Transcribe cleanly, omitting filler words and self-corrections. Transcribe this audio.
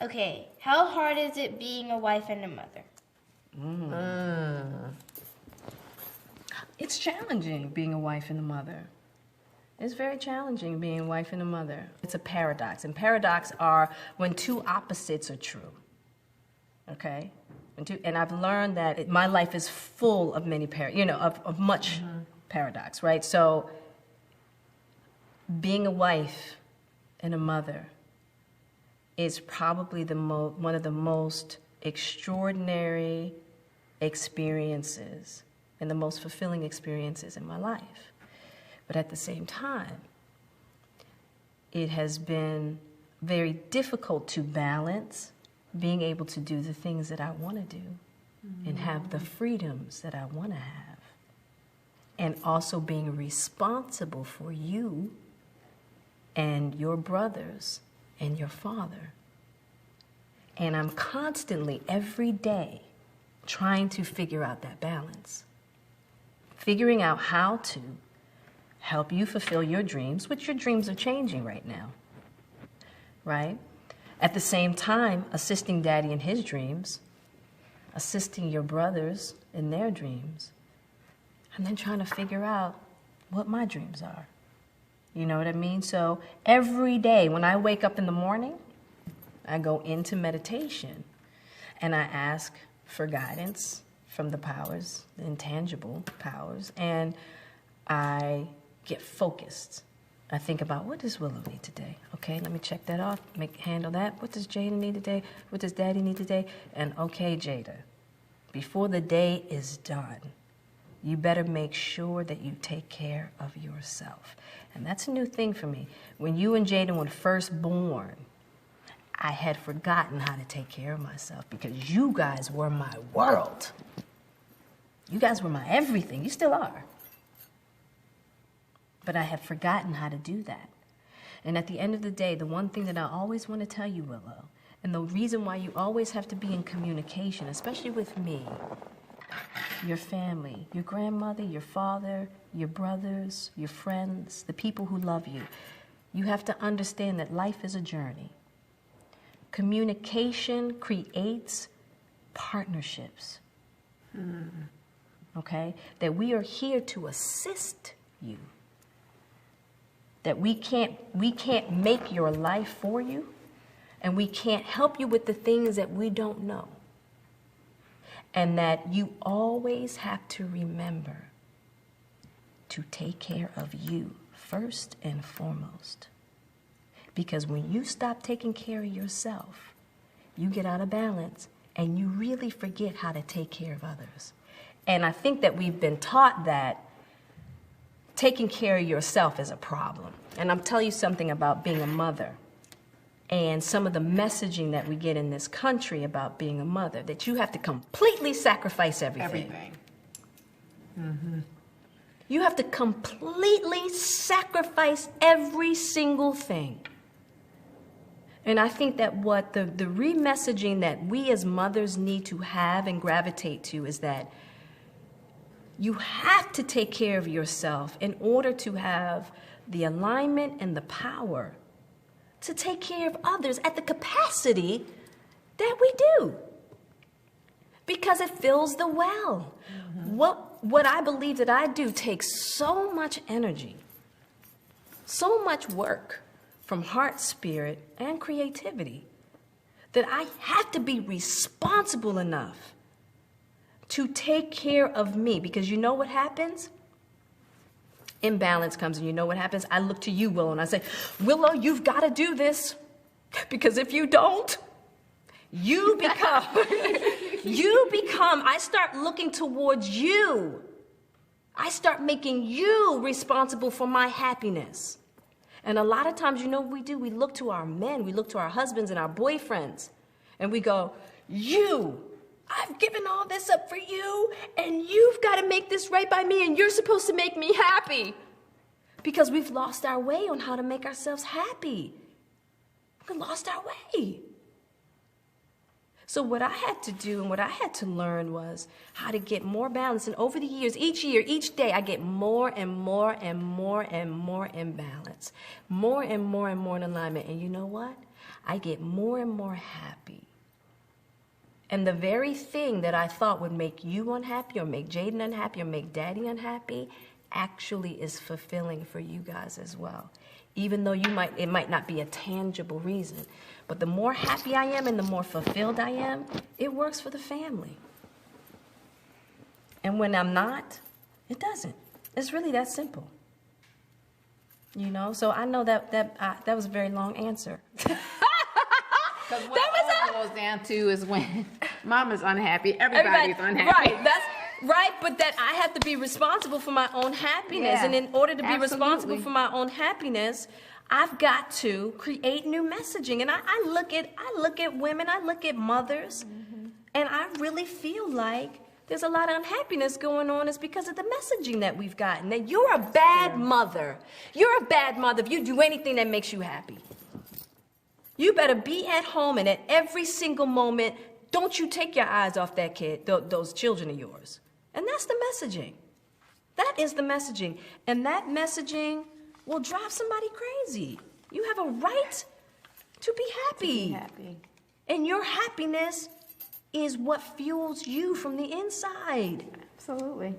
Okay, how hard is it being a wife and a mother? It's challenging being a wife and a mother. It's very challenging being a wife and a mother. It's a paradox, and paradox are when two opposites are true, okay? And I've learned that my life is full of many of much paradox, right? So being a wife and a mother is probably one of the most extraordinary experiences and the most fulfilling experiences in my life. But at the same time, it has been very difficult to balance being able to do the things that I want to do and have the freedoms that I want to have, and also being responsible for you and your brothers and your father. And I'm constantly, every day, trying to figure out that balance. Figuring out how to help you fulfill your dreams, which your dreams are changing right now, right? At the same time, assisting Daddy in his dreams, assisting your brothers in their dreams, and then trying to figure out what my dreams are. You know what I mean? So every day when I wake up in the morning, I go into meditation and I ask for guidance from the powers, the intangible powers, and I get focused. I think about, what does Willow need today? Okay, let me check that off, handle that. What does Jada need today? What does Daddy need today? And okay, Jada, before the day is done, you better make sure that you take care of yourself. And that's a new thing for me. When you and Jada were first born, I had forgotten how to take care of myself because you guys were my world. You guys were my everything. You still are. But I had forgotten how to do that. And at the end of the day, the one thing that I always want to tell you, Willow, and the reason why you always have to be in communication, especially with me, your family, your grandmother, your father, your brothers, your friends, the people who love you, you have to understand that life is a journey. Communication creates partnerships. Okay? That we are here to assist you. That we can't make your life for you, and we can't help you with the things that we don't know. And that you always have to remember to take care of you first and foremost. Because when you stop taking care of yourself, you get out of balance and you really forget how to take care of others. And I think that we've been taught that taking care of yourself is a problem. And I'm telling you something about being a mother and some of the messaging that we get in this country about being a mother, that you have to completely sacrifice everything. You have to completely sacrifice every single thing. And I think that what the re-messaging that we as mothers need to have and gravitate to is that you have to take care of yourself in order to have the alignment and the power to take care of others at the capacity that we do. Because it fills the well. What I believe that I do takes so much energy, so much work from heart, spirit, and creativity that I have to be responsible enough to take care of me. Because you know what happens? Imbalance comes, and you know what happens? I look to you, Willow, and I say, Willow, you've got to do this. Because if you don't, you become, I start looking towards you. I start making you responsible for my happiness. And a lot of times, you know what we do? We look to our men, we look to our husbands and our boyfriends, and we go, I've given all this up for you, and you've got to make this right by me, and you're supposed to make me happy. Because we've lost our way on how to make ourselves happy. We lost our way. So what I had to do and what I had to learn was how to get more balance. And over the years, each day, I get more and more and more and more in balance. More and more and more in alignment. And you know what? I get more and more happy. And the very thing that I thought would make you unhappy or make Jaden unhappy or make Daddy unhappy actually is fulfilling for you guys as well. Even though it might not be a tangible reason. But the more happy I am and the more fulfilled I am, it works for the family. And when I'm not, it doesn't. It's really that simple. You know, so I know that was a very long answer. Because what it all goes down to is when mama's unhappy, everybody's unhappy. Right, that's right, but that I have to be responsible for my own happiness. Yeah, and in order to be absolutely. responsible for my own happiness, I've got to create new messaging. And I look at women, I look at mothers, and I really feel like there's a lot of unhappiness going on. It's because of the messaging that we've gotten. That you're a bad mother. You're a bad mother if you do anything that makes you happy. You better be at home, and at every single moment, don't you take your eyes off that kid, those children of yours. And that's the messaging. That is the messaging. And that messaging will drive somebody crazy. You have a right to be happy. And your happiness is what fuels you from the inside. Absolutely.